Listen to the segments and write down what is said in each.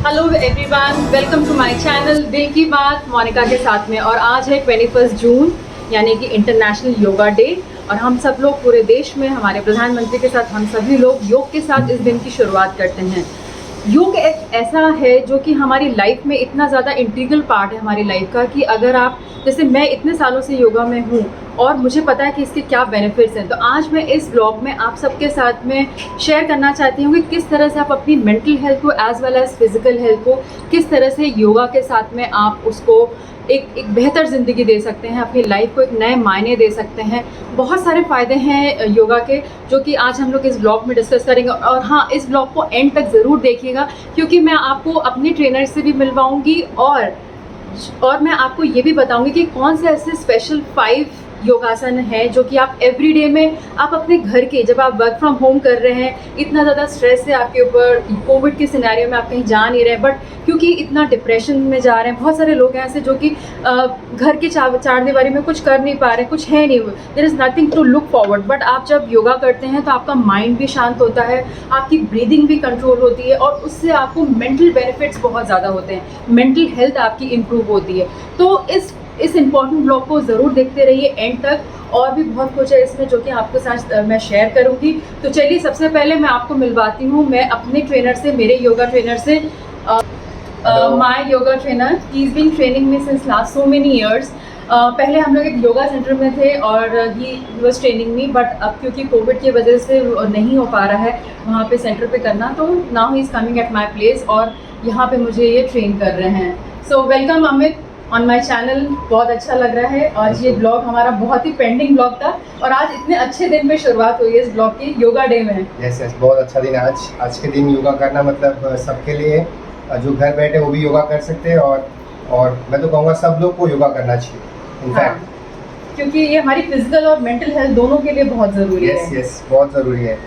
Hello everyone, welcome to my channel दिल की बात मोनिका के साथ में। और आज है 21 जून यानी कि इंटरनेशनल योगा डे। और हम सब लोग पूरे देश में हमारे प्रधानमंत्री के साथ हम सभी लोग योग के साथ इस दिन की शुरुआत करते हैं। योग एक ऐसा है जो कि हमारी लाइफ में इतना ज़्यादा इंटीग्रल पार्ट है हमारी लाइफ का कि अगर आप जैसे मैं इतने सालों से योगा में हूँ और मुझे पता है कि इसके क्या बेनिफिट्स हैं, तो आज मैं इस ब्लॉग में आप सबके साथ में शेयर करना चाहती हूँ कि किस तरह से आप अपनी मेंटल हेल्थ को as well as physical health को किस तरह से योगा के साथ में आप उसको एक बेहतर ज़िंदगी दे सकते हैं, अपनी लाइफ को एक नए मायने दे सकते हैं। बहुत सारे फ़ायदे हैं योगा के जो कि आज हम लोग इस ब्लॉग में डिस्कस करेंगे। और हाँ, इस ब्लॉग को एंड तक ज़रूर देखिएगा क्योंकि मैं आपको अपने ट्रेनर से भी मिलवाऊँगी और मैं आपको ये भी बताऊँगी कि कौन से ऐसे स्पेशल 5 योगासन है जो कि आप एवरीडे में आप अपने घर के, जब आप वर्क फ्रॉम होम कर रहे हैं, इतना ज़्यादा स्ट्रेस है आपके ऊपर, कोविड के सिनेरियो में आप कहीं जा नहीं रहे, बट क्योंकि इतना डिप्रेशन में जा रहे हैं, बहुत सारे लोग हैं ऐसे जो कि घर के चार दीवारी में कुछ कर नहीं पा रहे, कुछ है नहीं, there is nothing to look forward. But आप जब योगा करते हैं तो आपका माइंड भी शांत होता है, आपकी ब्रीदिंग भी कंट्रोल होती है और उससे आपको मेंटल बेनिफिट्स बहुत ज़्यादा होते हैं, मेंटल हेल्थ आपकी इम्प्रूव होती है। तो इस इम्पॉर्टेंट ब्लॉग को ज़रूर देखते रहिए एंड तक। और भी बहुत कुछ है इसमें जो कि आपके साथ मैं शेयर करूंगी। तो चलिए सबसे पहले मैं आपको मिलवाती हूँ मैं अपने ट्रेनर से, मेरे योगा ट्रेनर से। My yoga trainer, he is been training me since last so many years. पहले हम लोग एक योगा सेंटर में थे और he was training me, but अब क्योंकि कोविड की वजह से नहीं हो पा रहा है वहाँ पे सेंटर पे करना, तो now he is coming at my place और यहाँ पे मुझे ये ट्रेन कर रहे हैं। So welcome Amit on my channel. बहुत अच्छा लग रहा है और ये ब्लॉग हमारा बहुत ही पेंडिंग ब्लॉग था और आज इतने अच्छे दिन में शुरुआत हुई है इस ब्लॉग की, योगा डे में। यस बहुत अच्छा दिन है आज के दिन योगा करना, मतलब सबके लिए जो घर बैठे वो भी योगा कर सकते हैं और मैं तो कहूँगा सब लोग को योगा करना चाहिए इनफैक्ट, क्योंकि ये हमारी फिजिकल और मेंटल हेल्थ दोनों के लिए बहुत ज़रूरी है। यस बहुत ज़रूरी है।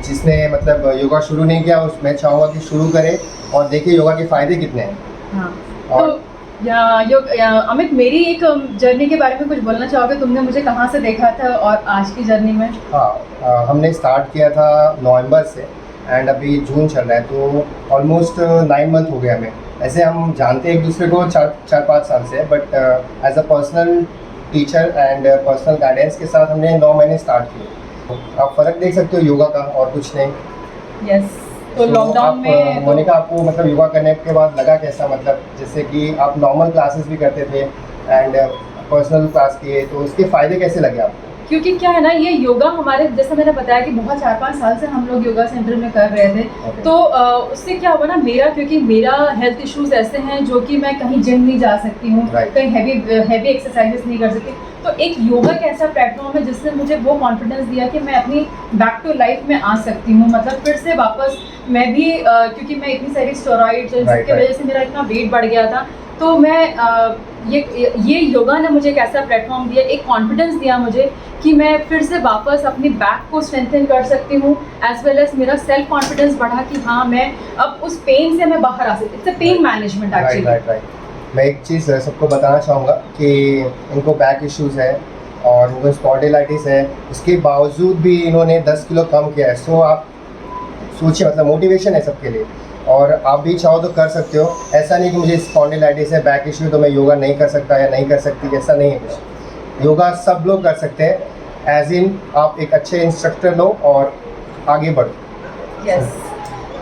जिसने मतलब योगा शुरू नहीं किया मैं चाहूँगा कि शुरू करे और देखिए योगा के फ़ायदे कितने हैं। हाँ, तो अमित, मेरी एक जर्नी के बारे में कुछ बोलना चाहोगे? तुमने मुझे कहाँ से देखा था और आज की जर्नी में? हाँ, हमने स्टार्ट किया था नवंबर से एंड अभी जून चल रहा है, तो ऑलमोस्ट 9 मंथ हो गए हमें। ऐसे हम जानते हैं एक दूसरे को 4-5 साल से, but as a personal teacher and personal guidance के साथ हमने 9 महीने स्टार्ट किए। आप फ़र्क देख सकते हो योगा का और कुछ नहीं। यस, तो लॉकडाउन में मोनिका आपको मतलब योगा करने के बाद लगा कैसा, मतलब जैसे कि आप नॉर्मल क्लासेस भी करते थे एंड पर्सनल क्लास किए, तो उसके फ़ायदे कैसे लगे आपको? क्योंकि क्या है ना, ये योगा हमारे, जैसे मैंने बताया कि बहुत 4-5 साल से हम लोग योगा सेंटर में कर रहे थे। तो उससे क्या हुआ ना, क्योंकि मेरा हेल्थ इश्यूज ऐसे हैं जो कि मैं कहीं जिम नहीं जा सकती हूँ, कहीं हैवी एक्सरसाइजेस नहीं कर सकती। तो एक योगा एक ऐसा प्लेटफॉर्म है जिसने मुझे वो कॉन्फिडेंस दिया कि मैं अपनी बैक टू लाइफ में आ सकती हूँ, मतलब फिर से वापस मैं भी क्योंकि मैं इतनी सारी स्टेरॉइड्स की वजह से मेरा इतना वेट बढ़ गया था, तो मैं ये योगा ने मुझे एक ऐसा प्लेटफॉर्म दिया, एक कॉन्फिडेंस दिया मुझे कि मैं फिर से वापस अपनी बैक को स्ट्रेंथन कर सकती हूँ, एज वेल एज मेरा सेल्फ कॉन्फिडेंस बढ़ा कि हाँ मैं अब उस पेन से मैं बाहर आ सकती। It's a pain management actually. Right. मैं एक चीज़ सबको बताना चाहूँगा कि इनको बैक इश्यूज़ है और इनको स्पॉन्डिलाइटिस है, उसके बावजूद भी इन्होंने 10 किलो कम किया है। सो आप सोचिए, मतलब मोटिवेशन है सबके लिए और आप भी चाहो तो कर सकते हो। ऐसा नहीं कि मुझे स्पॉन्डिलाइटिस है, बैक इश्यू, तो मैं योगा नहीं कर सकता या नहीं कर सकती, ऐसा नहीं है कुछ। योगा सब लोग कर सकते हैं, एज इन आप एक अच्छे इंस्ट्रक्टर लो और आगे बढ़ो। यस,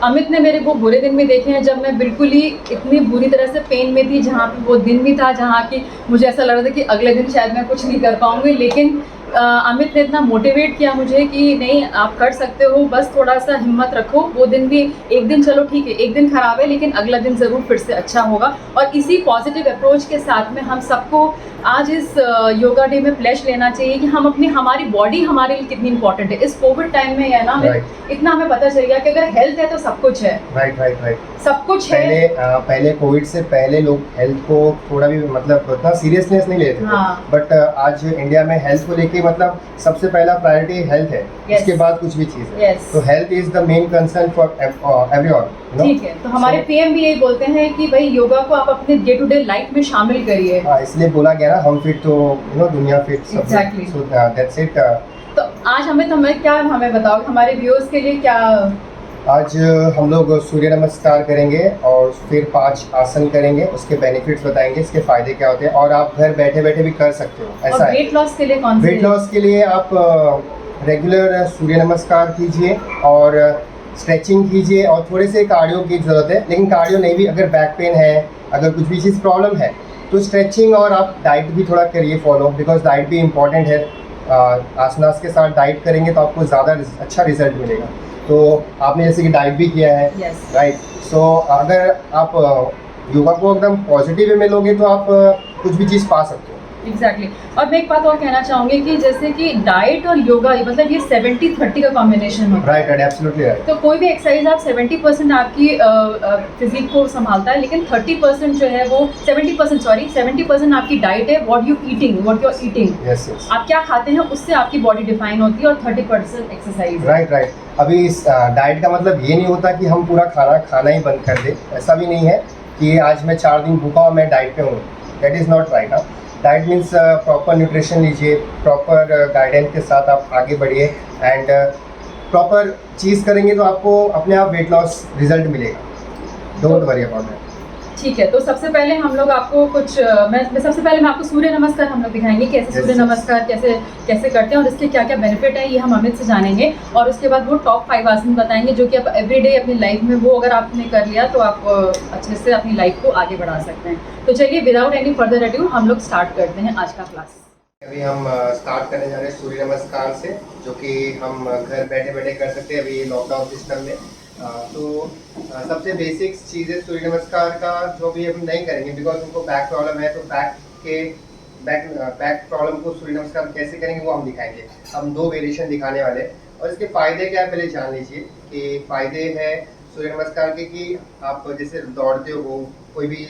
अमित ने मेरे वो बुरे दिन भी देखे हैं जब मैं बिल्कुल ही इतनी बुरी तरह से पेन में थी, जहाँ पे वो दिन भी था जहाँ कि मुझे ऐसा लग रहा था कि अगले दिन शायद मैं कुछ नहीं कर पाऊँगी, लेकिन अमित ने इतना मोटिवेट किया मुझे कि नहीं, आप कर सकते हो, बस थोड़ा सा हिम्मत रखो। वो दिन भी, एक दिन चलो ठीक है, एक दिन खराब है लेकिन अगला दिन ज़रूर फिर से अच्छा होगा। और इसी पॉजिटिव अप्रोच के साथ में हम सबको आज इस योगा डे में प्लेज लेना चाहिए कि हम हमारी बॉडी हमारे लिए कितनी इंपॉर्टेंट है इस कोविड टाइम में, या ना इतना हमें पता चल गया कि अगर हेल्थ है तो सब कुछ है। राइट सब कुछ है। पहले कोविड से पहले लोग हेल्थ को थोड़ा भी मतलब उतना सीरियसनेस नहीं लेते थे, बट आज इंडिया में हेल्थ को लेके मतलब सबसे पहला प्रायोरिटी हेल्थ है, इसके बाद कुछ भी चीज़ है। तो health is the main concern for everyone. ठीक है, तो हमारे पीएम भी यही बोलते हैं कि भाई योगा को आप अपने डे टू डे लाइफ में शामिल करिए। इसलिए बोला गया ना, हम फिट तो दुनिया fit. Exactly, so that's it. तो आज हमें क्या, हमें बताओ हमारे व्यूअर्स के लिए क्या आज हम लोग सूर्य नमस्कार करेंगे और फिर 5 आसन करेंगे, उसके बेनिफिट्स बताएंगे, इसके फ़ायदे क्या होते हैं, और आप घर बैठे बैठे भी कर सकते हो। ऐसा और है। वेट लॉस के लिए कौन से? वेट लॉस के लिए आप रेगुलर सूर्य नमस्कार कीजिए और स्ट्रेचिंग कीजिए और थोड़े से कार्डियो की ज़रूरत है, लेकिन कार्डियो नहीं भी, अगर बैक पेन है, अगर कुछ भी चीज़ प्रॉब्लम है तो स्ट्रेचिंग, और आप डाइट भी थोड़ा करिए फॉलो, बिकॉज डाइट भी इम्पॉर्टेंट है। आसनास के साथ डाइट करेंगे तो आपको ज़्यादा अच्छा रिजल्ट मिलेगा। तो आपने जैसे कि डाइट भी किया है, Yes. राइट, सो अगर आप योगा को एकदम पॉजिटिव वे में लोगे तो आप कुछ भी चीज़ पा सकते हो। एग्जैक्टली और मैं एक बात और कहना चाहूंगी कि जैसे कि डाइट और योगा मतलब ये 70-30 का कॉम्बिनेशन होता है। Right right, absolutely right. तो कोई भी एक्सरसाइज आप 70% आपकी फिजिक को संभालता है, लेकिन 30% जो है वो 70% आपकी डाइट है, what you are eating, yes yes, आप क्या खाते हैं उससे आपकी बॉडी डिफाइन होती है, और 30% एक्सरसाइज। Right right. अभी इस डाइट का मतलब ये नहीं होता कि हम पूरा खाना ही बंद कर दें, ऐसा भी नहीं है कि आज मैं 4 दिन भूखा हूँ मैं डाइट पे हूँ, that is not right. Diet means proper nutrition लीजिए, प्रॉपर गाइडेंस के साथ आप आगे बढ़िए, एंड प्रॉपर चीज़ करेंगे तो आपको अपने आप वेट लॉस रिजल्ट मिलेगा। Don't worry about that. ठीक है, तो सबसे पहले हम लोग आपको कुछ सबसे पहले मैं आपको सूर्य नमस्कार हम लोग दिखाएंगे कैसे Yes, सूर्य yes. नमस्कार कैसे करते हैं और इसके क्या क्या बेनिफिट है, ये हम अमित से जानेंगे। और उसके बाद वो टॉप 5 आसन बताएंगे जो कि आप एवरीडे अपनी लाइफ में, वो अगर आपने कर लिया तो आप अच्छे से अपनी लाइफ को आगे बढ़ा सकते हैं। तो चलिए विदाउट एनी फर्दर अड्यू हम लोग स्टार्ट करते हैं आज का क्लास। अभी हम स्टार्ट करने जा रहे हैं सूर्य नमस्कार से, जो कि हम घर बैठे बैठे कर सकते हैं अभी लॉकडाउन सिस्टम में। सबसे बेसिक चीज़ है सूर्य नमस्कार का, जो भी हम नहीं करेंगे बिकॉज उनको बैक प्रॉब्लम है, तो बैक प्रॉब्लम को सूर्य नमस्कार कैसे करेंगे वो हम दिखाएंगे। हम 2 वेरिएशन दिखाने वाले हैं और इसके फ़ायदे क्या है पहले जान लीजिए। कि फ़ायदे हैं सूर्य नमस्कार के कि आप जैसे दौड़ते हो, कोई भी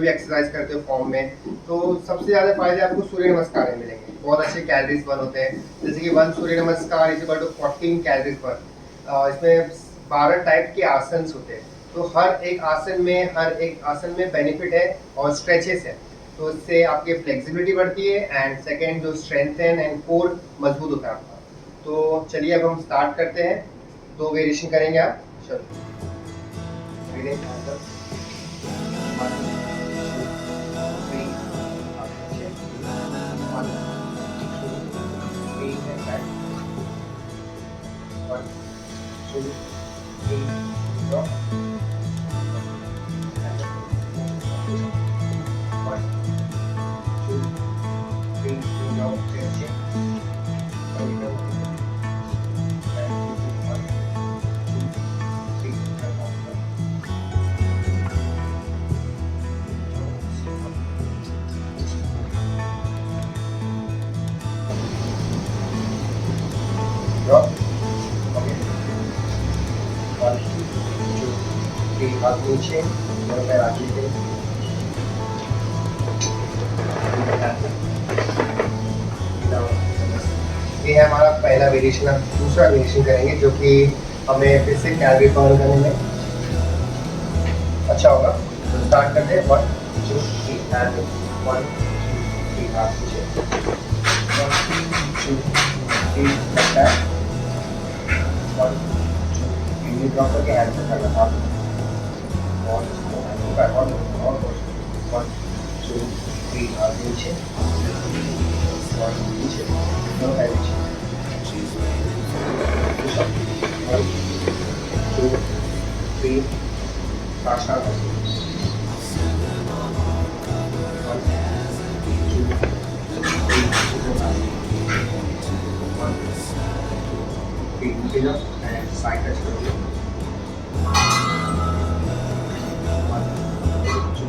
एक्सरसाइज करते हो फॉर्म में, तो सबसे ज़्यादा फायदे आपको सूर्य नमस्कार में मिलेंगे। बहुत अच्छे कैलोरीज बर्न होते हैं, जैसे कि 1 surya namaskar is equal to 14 calories burn. इसमें 12 टाइप के आसन होते हैं, तो हर एक आसन में बेनिफिट है और स्ट्रेचेस है, तो इससे आपकी फ्लेक्सिबिलिटी बढ़ती है, एंड सेकेंड जो स्ट्रेंथन एंड कोर मजबूत होता है आपका। तो चलिए अब हम स्टार्ट करते हैं, 2 वेरिएशन करेंगे आप। चलो हाथ नीचे, दोनों पैर आगे लेके। ये है हमारा पहला वेरिएशन। अब दूसरा वेरिएशन करेंगे जो कि हमें फिर से कैलोरी बर्न करने में अच्छा होगा। तो स्टार्ट करते हैं 1 2 3 एंड 1 2 3 हाथ नीचे, 1 2 3 बैक, 1 2 3 ड्रॉप करके हैंड से करना हाथ और 1 2 3 हाथ नीचे, 1 नीचे, दोनों पैर नीचे, 1 2 3 5 हाथ, 1 2 3 नीचे जाओ एंड साइड टच करोगे, 1 2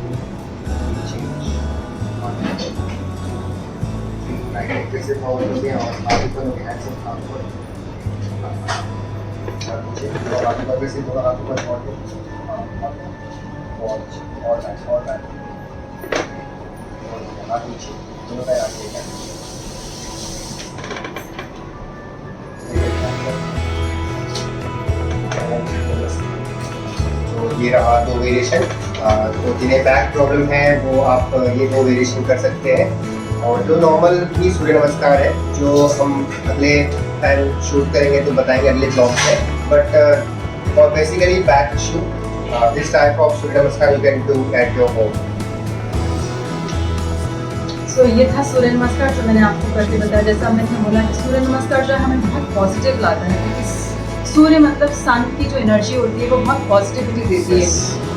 नीचे, 1 3 राइट फिर से फॉरवर्ड हो गया और आगे पर हो गया, हैंड से हाथ पर और नीचे, और आगे पर से दोनों हाथों पर छोड़ के और हाथ नीचे, दोनों पैर आगे लेकर। तो ये रहा 2 वेरिएशन। तो जिन्हें बैक प्रॉब्लम है वो आप ये 2 वेरिएशन कर सकते हैं। और जो नॉर्मल भी सूर्य नमस्कार है, जो हम अगले टाइम शूट करेंगे तो बताएंगे अगले ब्लॉग में, but For basically back issue, this type of Surya Namaskar you can do at your home. सो ये था सूर्य नमस्कार जो मैंने आपको करके बताया। जैसा मैंने बोला कि सूर्य नमस्कार जो है हमें बहुत पॉजिटिव लाता है, क्योंकि सूर्य मतलब सन की जो एनर्जी होती है वो बहुत पॉजिटिविटी देती है।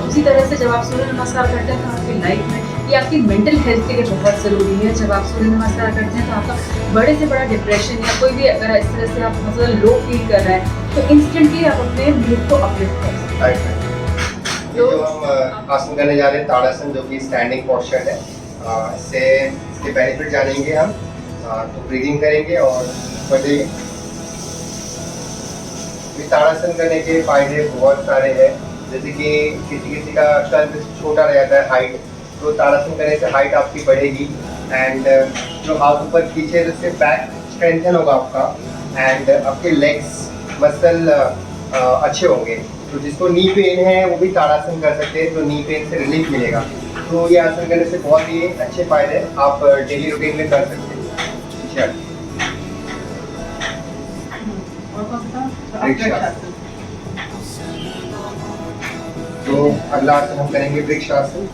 उसी तरह से जब आप सूर्य नमस्कार करते हैं तो आपकी लाइफ में, ये आपकी मेंटल हेल्थ के लिए बहुत ज़रूरी है। जब आप सूर्य नमस्कार करते हैं तो आपका बड़े से बड़ा डिप्रेशन या कोई भी अगर इस तरह से आप बहुत ज़्यादा लो फील कर रहे हैं तो इंस्टेंटली आप अपने मूड को अपलिफ्ट कर सकते हैं। जो हम आसन करने जा रहे हैं ताड़ासन, जो कि स्टैंडिंग पोस्चर है, इसके बेनिफिट जानेंगे हम। तो ब्रीदिंग करेंगे और बढ़ेंगे। ताड़ासन करने के फायदे बहुत सारे हैं, जैसे कि किसी किसी का कद छोटा रहता है हाइट, तो ताड़ासन करने से हाइट आपकी बढ़ेगी। एंड जो हाथ ऊपर खींचे तो उससे बैक स्ट्रेंथन होगा आपका, एंड आपके लेग्स मसल अच्छे होंगे। तो जिसको नी पेन है वो भी ताड़ासन कर सकते हैं, तो नी पेन से रिलीफ मिलेगा। तो ये आसन करने से बहुत ही अच्छे फायदे आप डेली रूटीन में कर सकते हैं। तो अगला आसन हम करेंगे वृक्षासन।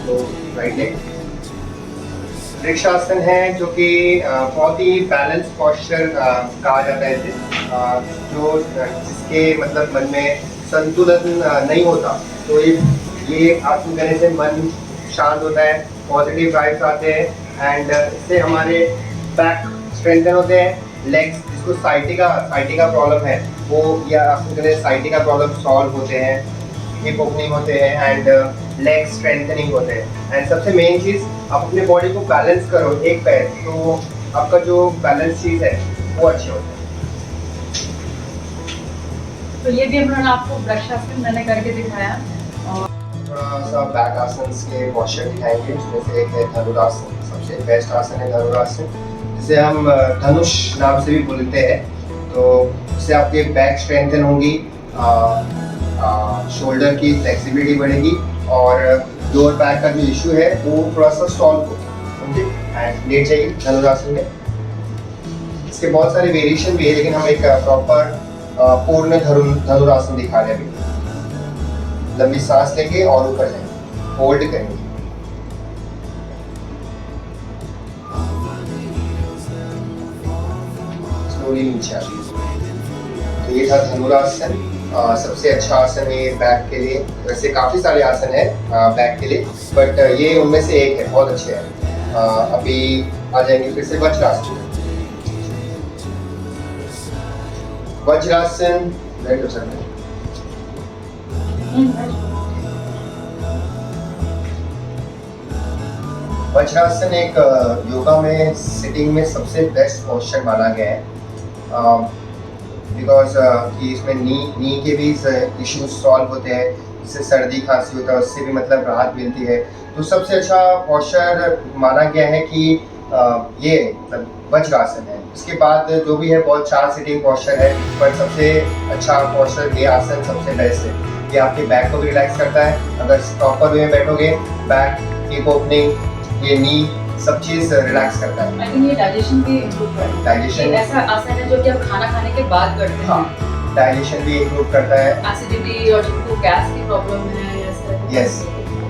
तो राइट लेग वृक्षासन है, जो कि बहुत ही बैलेंस पोस्चर कहा जाता है इसे, जो जिसके मतलब मन में संतुलन नहीं होता, तो ये आसन करने से मन शांत होता है, पॉजिटिव वाइब्स आते हैं, एंड इससे हमारे बैक स्ट्रेंथन होते हैं। लेग्स, जिसको साइटिका प्रॉब्लम है, वो या आसन करने से साइटिका प्रॉब्लम सॉल्व होते हैं, हिप ओपनिंग होते हैं, एंड लेग स्ट्रेंथनिंग होते हैं। एंड सबसे मेन चीज़, आप अपने बॉडी को बैलेंस करो एक पैर, तो आपका जो बैलेंस चीज़ है वो अच्छी होती है। तो ये भी उन्होंने आपको वृक्षासन मैंने करके दिखाया। और थोड़ा सा बैक आसन के पोस्चर दिखाएंगे, उसमें से एक है धनुरासन। सबसे बेस्ट आसन है धनुरासन, जिसे हम धनुष नाम से भी बोलते हैं। तो उससे आपके बैक स्ट्रेंथन होगी, शोल्डर की फ्लेक्सिबिलिटी बढ़ेगी, और लोअर बैक का जो इशू है वो थोड़ा सा सॉल्व होगा, समझे। एंड लेट जाइए धनुरासन में। इसके बहुत सारे वेरिएशन भी है, लेकिन हम एक प्रॉपर पूर्ण धनुरासन दिखा रहे हैं अभी। लंबी सांस लेंगे और ऊपर जाएंगे, होल्ड करेंगे। स्लोली नीचे आइए। तो ये था धनुरासन। सबसे अच्छा आसन है बैक के लिए। वैसे काफ़ी सारे आसन हैं बैक के लिए, बट ये उनमें से एक है, बहुत अच्छे हैं। अभी आ जाएंगे फिर से वज्रासन। वज्रासन वज्रासन एक योगा में सिटिंग में सबसे बेस्ट पोस्चर माना गया है, बिकॉज कि इसमें नी के भी इश्यूज सॉल्व होते हैं, जिससे सर्दी खांसी होता है उससे भी मतलब राहत मिलती है। तो सबसे अच्छा पोस्चर माना गया है कि ये मतलब वज्रासन है। इसके बाद जो भी है बहुत 4 सिटिंग पोस्चर है, पर सबसे अच्छा पोस्चर ये आसन सबसे बेस्ट है। ये आपके बैक को भी रिलैक्स करता है। अगर प्रॉपर वे में बैठोगे, बैक, हिप ओपनिंग, ये नी, सब चीज़ रिलैक्स करता है। आई थिंक ये डाइजेशन भी इम्प्रूव करता है। डाइजेशन ऐसा आसन है जो कि हम खाना खाने के बाद करते हैं। हाँ, डाइजेशन भी इम्प्रूव करता है। एसिडिटी और जिनको गैस की प्रॉब्लम है या इस तरह की। यस।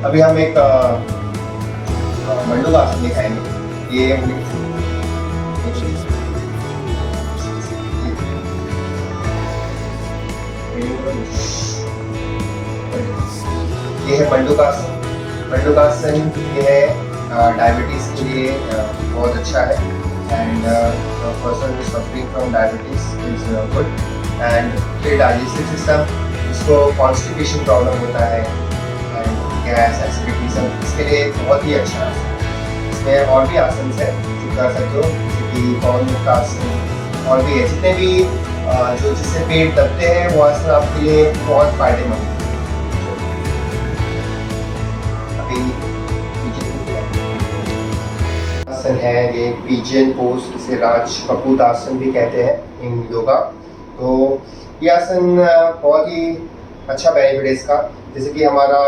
अभी हम एक मंडूक आसन दिखाएंगे। ये है मंडूक आसन। मंडूक आसन ये है डायबिटीज़ के लिए बहुत अच्छा है, and person who suffering from diabetes is good. And फिर डाइजेस्टिव सिस्टम, जिसको कॉन्स्टिपेशन प्रॉब्लम होता है, एंड गैस, एसिडिटी, सब इसके लिए बहुत ही अच्छा है। इसमें और भी आसन है जो कर सकते हो, जैसे कि पवन मुक्त आसन, और भी है जितने भी जो जिससे पेट दबते हैं वो आसन आपके लिए बहुत फायदेमंद है। आसन है ये पिजियन पोज, जिसे राज कपूत आसन भी कहते हैं इन योगा। तो ये आसन बहुत ही अच्छा बेनिफिट है इसका, जैसे कि हमारा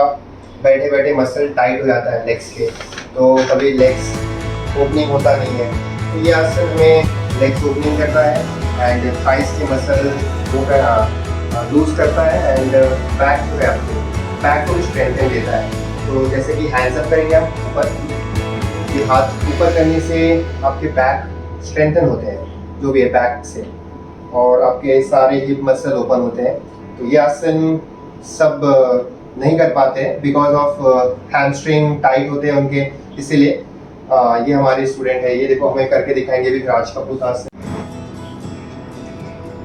बैठे बैठे मसल टाइट हो जाता है लेग्स के, तो कभी लेग्स ओपनिंग होता नहीं है। तो ये आसन हमें लेग्स ओपनिंग करता है, एंड थाइस के मसल वो लूज करता है एंड बैक जो है आपके बैक को भी स्ट्रेंथन देता है। तो जैसे कि हैंड्स अप करेंगे हम ऊपर, ये हाथ ऊपर करने से आपके बैक स्ट्रेंथन होते हैं जो भी है बैक से, और आपके सारे हिप मसल ओपन होते हैं। तो ये आसन सब नहीं कर पाते हैं बिकॉज ऑफ हैमस्ट्रिंग टाइट होते हैं उनके, इसीलिए ये हमारे स्टूडेंट है, ये देखो हमें करके दिखाएंगे भी राज कपूत आसन।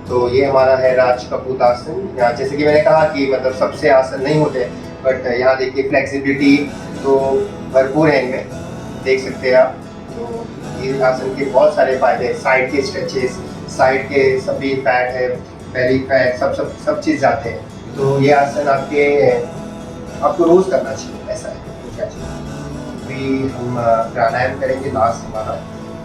तो ये हमारा है राज कपूत आसन। यहाँ जैसे कि मैंने कहा कि मतलब सबसे आसन नहीं होते, बट यहाँ देखिए फ्लेक्सिबिलिटी तो भरपूर है इनमें, देख सकते हैं आप। तो ये आसन के बहुत सारे फायदे हैं, साइड के स्ट्रेचेस, साइड के सभी फैट है, बेली फैट, सब चीज़ जाते हैं। तो ये आसन आपको रोज़ करना चाहिए, ऐसा है। अभी हम प्राणायाम करेंगे लास्ट हमारा।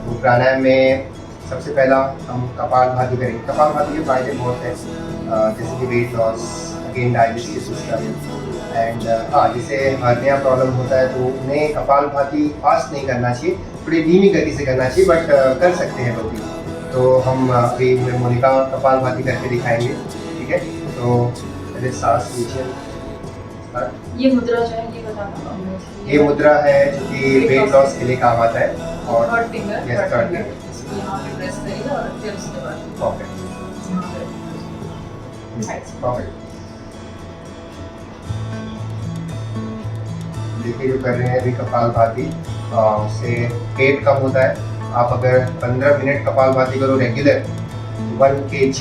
तो प्राणायाम में सबसे पहला हम कपालभाति करेंगे। कपालभाति के फायदे बहुत हैं, जैसे कि weight loss, again digestive system and जैसे हर्निया प्रॉब्लम होता है तो उन्हें कपालभाति फास्ट नहीं करना चाहिए, थोड़ी धीमी गति से करना चाहिए, बट कर सकते हैं लोग भी। तो हम अभी मोनिका कपालभाति करके दिखाएंगे, ठीक है। तो पहले सांस लीजिए। ये मुद्रा जो है ये बताना। ये मुद्रा है जो कि वेट लॉस के लिए काम आता है, और third finger, yes third finger, इसको यहाँ पे प्रेस करिएगा और फिर उसके बाद परफेक्ट परफेक्ट। देखिए जो कर रहे हैं अभी कपालभाति, उससे पेट कम होता है। आप अगर 15 मिनट कपालभाति करो रेगुलर, 1 kg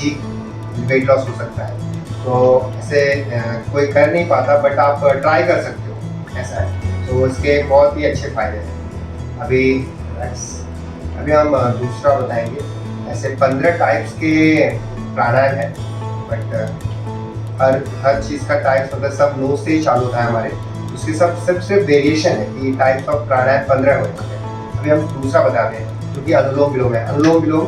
वेट लॉस हो सकता है। तो ऐसे कोई कर नहीं पाता, बट आप ट्राई कर सकते हो, ऐसा है। तो इसके बहुत ही अच्छे फायदे हैं। अभी हम दूसरा बताएंगे। ऐसे 15 टाइप्स के प्राणायाम है, बट हर चीज़ का टाइप्स मतलब सब नोज से ही चालू होता है हमारे, उसके सबसे वेरिएशन है कि टाइप्स ऑफ प्राणायाम 15 होते हैं। अभी हम दूसरा बताते हैं जो कि अनुलोम विलोम है। अनुलोम विलोम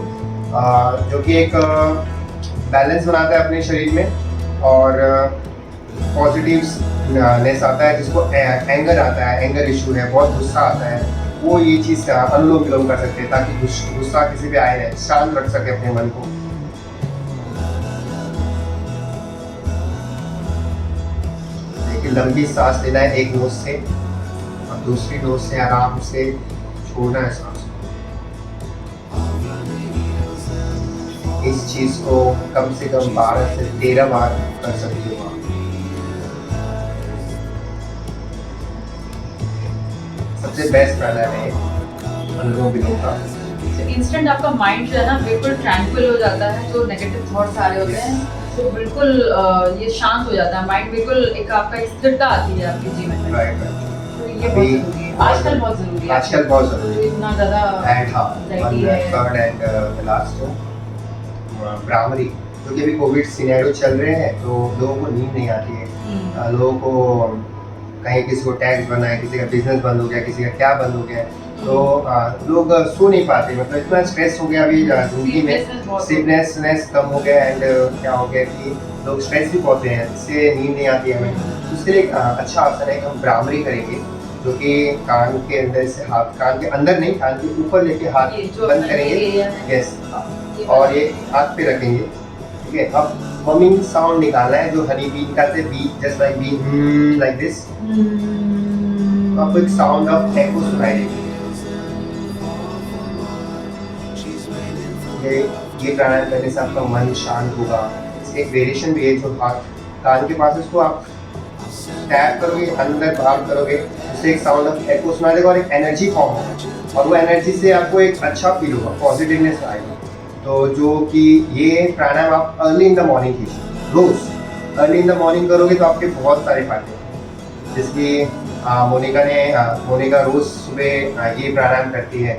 जो कि एक बैलेंस बनाता है अपने शरीर में, और पॉजिटिवनेस आता है, जिसको एंगर आता है, एंगर इशू है, बहुत गुस्सा आता है, वो ये चीज़ अनुलोम विलोम कर सकते हैं ताकि गुस्सा किसी पे आए नहीं, शांत रख सके अपने मन को। देखिए लंबी सांस लेना है एक नोज से, और दूसरी नोज से आराम से छोड़ना है सांस। इस चीज को कम से कम 12 से 13 बार कर सकते हो आप। सबसे बेस्ट प्राणायाम है अनुलोम विलोम का। इंस्टेंट आपका माइंड जो है ना बिल्कुल ट्रैंक्विल हो जाता है, जो नेगेटिव थॉट्स आ रहे होते हैं तो बिल्कुल ये शांत हो जाता है माइंड, बिल्कुल एक आपका स्थिरता आती है आपके जीवन में। राइट। तो ये बहुत जरूरी है, आजकल बहुत जरूरी है, आजकल बहुत जरूरी है। इतना ज़्यादा एंड हाँ, थर्ड एंड लास्ट भ्रामरी, जो कि अभी कोविड सिनेरियो चल रहे हैं तो लोगों को नींद नहीं आती है। लोगों को कहीं किसी को टैक्स बना है, किसी का बिजनेस बंद हो गया, किसी का क्या बंद हो गया, तो लोग सो नहीं पाते, मतलब इतना स्ट्रेस हो गया अभी जिंदगी में, स्लीपनेसनेस कम हो गया, एंड क्या हो गया कि लोग स्ट्रेस भी पहुंचते हैं, इससे नींद नहीं आती है हमें। तो उसके लिए एक अच्छा आसन है कि हम भ्रामरी करेंगे, जो कि कान के अंदर से हाथ, कान के अंदर नहीं, कान के ऊपर लेके हाथ बंद करेंगे, यस, और ये हाथ पे रखेंगे, ठीक है। अब हमिंग साउंड निकालना है, जो हनी बी निकालते हैं, bee just like bee, like this. तो आपको एक साउंड ऑफ एको सुनाई देगी। ये प्राणायाम करने से आपका मन शांत होगा। इसके एक वेरिएशन भी है, जो हाथ कान के पास है, उसको आप टैप करोगे, अंदर बाहर करोगे, उससे एक साउंड ऑफ एको सुनाई देगा और एक एनर्जी फॉर्म होगा, और वो एनर्जी से आपको एक अच्छा फील होगा, पॉजिटिवनेस आएगा। तो जो कि ये प्राणायाम आप अर्ली इन द मॉर्निंग कीजिए, रोज अर्ली इन द मॉर्निंग करोगे तो आपके बहुत सारे फायदे हैं। जैसे मोनिका रोज सुबह ये प्राणायाम करती है,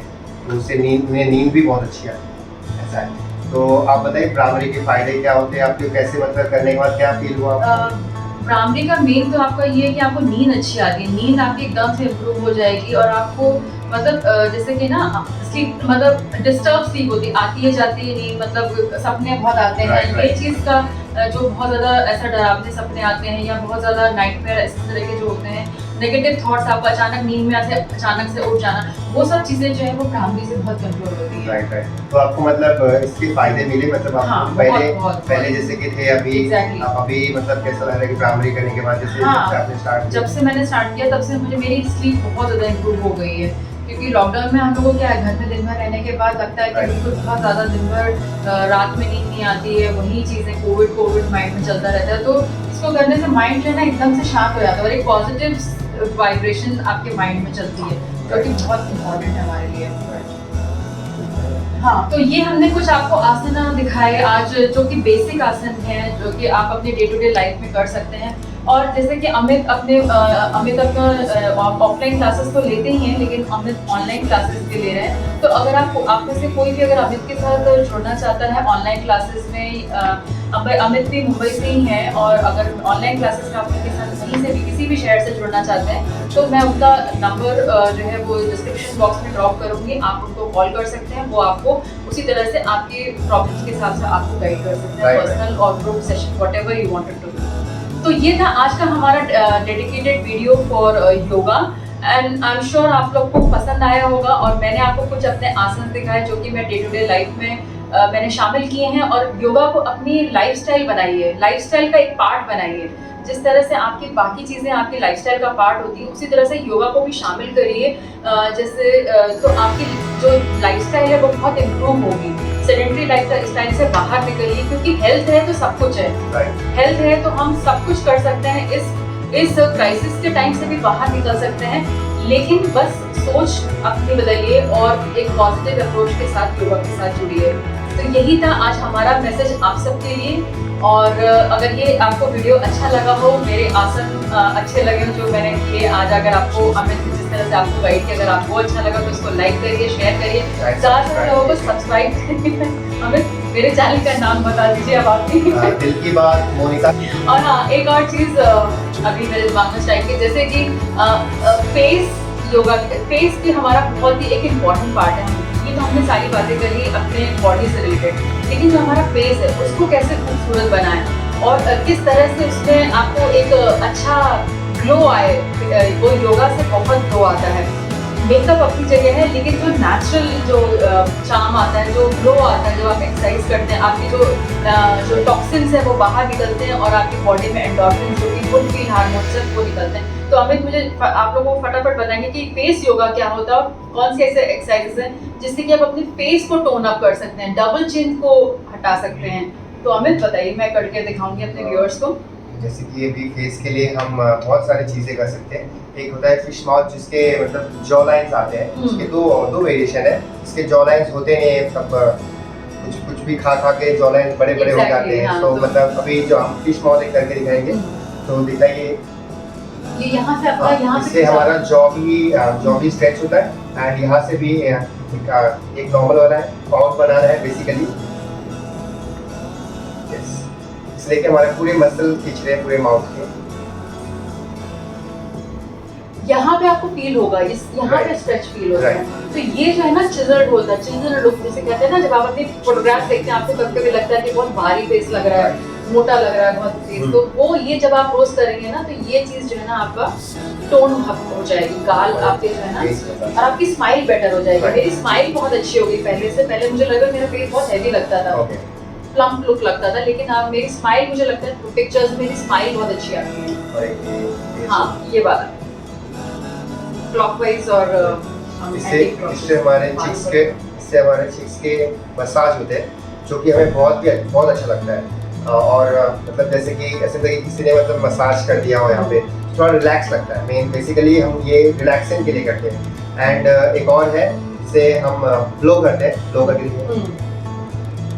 तो उससे नींद भी बहुत अच्छी आती है, ऐसा है। तो आप बताइए भ्रामरी के फायदे क्या होते हैं आपके, कैसे मतलब करने के बाद क्या फील हुआ आपको? भ्रामरी का मेन तो आपका ये है कि आपको नींद अच्छी आती है, नींद आपकी एकदम से इम्प्रूव हो जाएगी, और आपको मतलब जैसे कि ना स्लीप मतलब डिस्टर्ब स्लीप होती आती है जाती है नींद, मतलब सपने बहुत आते हैं, ये चीज़ का जो बहुत ज़्यादा ऐसा डरावने सपने आते हैं या बहुत ज़्यादा नाइटमेयर इस तरह के जो होते हैं, नेगेटिव थॉट्स आपको अचानक नींद में आते अचानक से उठ जाना, वो सब चीज़ें जो है वो ब्राह्मी से बहुत कंट्रोल होती है। Right right. तो आपको मतलब इसके फायदे मिले, मतलब आप हाँ, पहले बहुत पहले जैसे कि थे अभी Exactly. आप अभी मतलब कैसा लग रहा है कि ब्राह्मणी करने के बाद जैसे हाँ, जब से आपने स्टार्ट जब से मैंने स्टार्ट किया तब से मुझे मेरी स्लीप बहुत ज़्यादा इम्प्रूव हो गई है, क्योंकि लॉकडाउन में हम लोगों को क्या है, घर में दिन भर रहने के बाद लगता है कि बिल्कुल बहुत ज़्यादा दिन भर रात में नींद नहीं आती है, वही चीज़ें कोविड माइंड में चलता रहता है। तो इसको करने से माइंड जो है ना एकदम से शांत हो जाता है और एक पॉजिटिव वाइब्रेशन आपके माइंड में चलती है, जो कि बहुत इम्पोर्टेंट है हमारे लिए। हाँ, तो ये हमने कुछ आपको आसन दिखाए आज, जो कि बेसिक आसन हैं, जो कि आप अपने डे टू डे लाइफ में कर सकते हैं। और जैसे कि अमित अपना ऑफलाइन क्लासेस तो लेते ही हैं, लेकिन अमित ऑनलाइन क्लासेस भी ले रहे हैं। तो अगर आप में से कोई भी अगर अमित के साथ जुड़ना चाहता है ऑनलाइन क्लासेस में, अमित भी मुंबई से ही हैं, और अगर ऑनलाइन क्लासेस में अमित के साथ कहीं से भी किसी भी शहर से जुड़ना चाहते हैं तो मैं उनका नंबर जो है वो डिस्क्रिप्शन बॉक्स में ड्रॉप करूँगी, आप उनको कॉल कर सकते हैं, वो आपको उसी तरह से आपकी प्रॉब्लम्स के हिसाब से आपको गाइड कर सकते हैं, पर्सनल और group session whatever you wanted to do. तो ये था आज का हमारा dedicated video for yoga, and I am sure आप लोग को पसंद आया होगा। और मैंने आपको कुछ अपने आसन दिखाए जो कि मैं डे टू डे लाइफ में मैंने शामिल किए हैं, और योगा को अपनी लाइफस्टाइल बनाइए, लाइफस्टाइल का एक पार्ट बनाइए। जिस तरह से आपकी बाकी चीज़ें आपकी लाइफस्टाइल का पार्ट होती हैं, उसी तरह से योगा को भी शामिल करिए। जैसे तो आपकी जो लाइफस्टाइल है वो बहुत इम्प्रूव होगी, सेडेंटरी लाइफस्टाइल से बाहर निकलिए, क्योंकि हेल्थ है तो सब कुछ है, हेल्थ है तो हम सब कुछ कर सकते हैं। इस क्राइसिस के टाइम से भी बाहर निकल सकते हैं, लेकिन बस सोच अपनी बदलिए और एक पॉजिटिव अप्रोच के साथ योगा के साथ जुड़िए। तो यही था आज हमारा मैसेज आप सबके लिए। और अगर ये आपको वीडियो अच्छा लगा हो, मेरे आसन अच्छे लगे हो जो मैंने किए आज, अगर आपको अमित जिस तरह से आपको गाइड किया, अगर आपको अच्छा लगा तो इसको लाइक करिए, शेयर करिए, ज़्यादा से लोगों को सब्सक्राइब करिए। अमित, मेरे चैनल का नाम बता दीजिए अब आप। दिल की बात मोनिका। और हाँ, एक और चीज़ अभी मेरे दिमाग में स्ट्राइक की, जैसे कि फेस योगा, फेस भी हमारा बहुत ही एक इम्पॉर्टेंट पार्ट है। ये तो हमने सारी बातें करी अपने बॉडी से रिलेटेड, लेकिन जो हमारा फेस है उसको कैसे खूबसूरत बनाएं और किस तरह से उसमें आपको एक अच्छा ग्लो आए, वो योगा से बहुत ग्लो आता है। मेकअप अपनी जगह है, लेकिन जो नेचुरल जो चार्म आता है, जो ग्लो आता है, जब आप एक्सरसाइज करते हैं, आपकी जो टॉक्सिन्स है वो बाहर निकलते हैं और आपकी बॉडी में एंडोर्फिन जो कि गुड फील हार्मोन्स है वो निकलते हैं। तो अमित मुझे आप लोगों को फटाफट बताएंगे कि फेस योगा क्या होता है और कौन सी ऐसे एक्सरसाइजेस हैं जिससे कि आप अपने फेस को टोन अप कर सकते हैं, डबल चिन को हटा सकते हैं। तो अमित बताइए, मैं करके दिखाऊंगी अपने व्यूअर्स को। जैसे कि अभी फेस के लिए हम बहुत सारी चीज़ें कर सकते हैं। एक होता है फिश माउथ, जिसके मतलब जॉ लाइन्स आते हैं, उसके दो वेरिएशन है। इसके जॉ लाइन्स होते हैं सब कुछ भी खा के जॉ लाइन्स बड़े हो जाते हैं। तो मतलब अभी जो हम फिश माउथ एक करके दिखाएंगे, तो दिखाइए ये यहाँ से आपका यहाँ से हमारा जॉ भी स्ट्रेच होता है, एंड यहाँ से भी एक नॉर्मल वाला है, पाउच बनाना है बेसिकली। इसलिए कि हमारे पूरे मसल खींच रहे हैं पूरे माउथ के। यहाँ पे आपको फील होगा, यहाँ पे स्ट्रेच फील होता है। तो ये जो है ना चिजल्ड होता है, चिजल्ड लुक जिसे कहते हैं ना। जब आप अपनी फोटोग्राफ देखते हैं आपको कभी लगता है कि बहुत भारी फेस लग रहा है, मोटा लग रहा है बहुत फेस, तो वो ये जब आप रोज करेंगे ना तो ये चीज जो है ना आपका टोन हो जाएगी, गाल आपके जो है ना, और आपकी स्माइल बेटर हो जाएगी। मेरी स्माइल बहुत अच्छी होगी पहले से। पहले मुझे लगा मेरा फेस बहुत हैवी लगता था, प्लम्प लुक लगता था, लेकिन अब मेरी स्माइल, मुझे लगता है पिक्चर्स में मेरी स्माइल बहुत अच्छी आती है। हाँ, ये वाला क्लॉकवाइज और इससे हमारे चिक्स के मसाज होते हैं, जो कि हमें बहुत अच्छा लगता है। और मतलब जैसे कि ऐसे कि किसी ने मतलब मसाज कर दिया हो यहाँ पे, थोड़ा रिलैक्स लगता है। मेन बेसिकली हम ये रिलैक्सेशन के लिए करते हैं। एंड एक और है, जिसे हम ब्लो करते हैं, ब्लो करके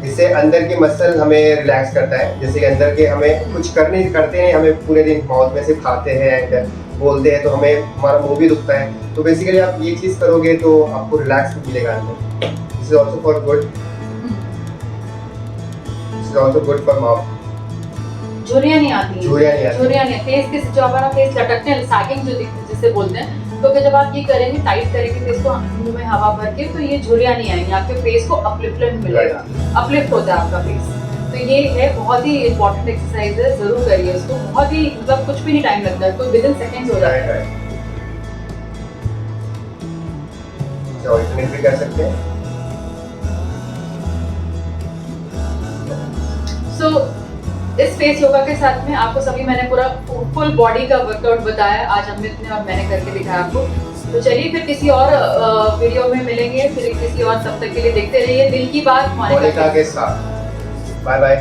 इससे अंदर के मसल हमें रिलैक्स करता है। जैसे कि अंदर के हमें कुछ करते हैं, हमें पूरे दिन माउथ में से खाते हैं एंड बोलते हैं, तो हमें हमारा मुंह भी दुखता है। तो बेसिकली आप ये चीज़ करोगे तो आपको रिलैक्स मिलेगा अंदर। This is also for good, this is also good for mouth. झुर्रियाँ नहीं आती, फेस के जो हमारा फेस लटकते हैं, सैगिंग जो जिसे बोलते हैं, तो कि जब आप ये करेंगे, टाइट करेंगे फेस को मुंह में हवा भर के, तो ये झुर्रियाँ नहीं आएंगी, आपके फेस को अपलिफ्टमेंट मिलेगा, अपलिफ्ट होता है आपका फेस। तो ये है बहुत ही इंपॉर्टेंट एक्सरसाइज है, जरूर करिए इसको। बहुत ही मतलब कुछ भी नहीं टाइम लगता है, कोई विद इन सेकेंड्स हो जाता है। ऑल्टरनेट भी कर सकते हैं। सो इस फेस योगा के साथ में आपको सभी मैंने पूरा फुल बॉडी का वर्कआउट बताया आज अमित ने, और मैंने करके दिखाया आपको। तो चलिए फिर किसी और वीडियो में मिलेंगे, फिर किसी और, तब तक के लिए देखते रहिए दिल की बात मोनिका के साथ। Bye bye.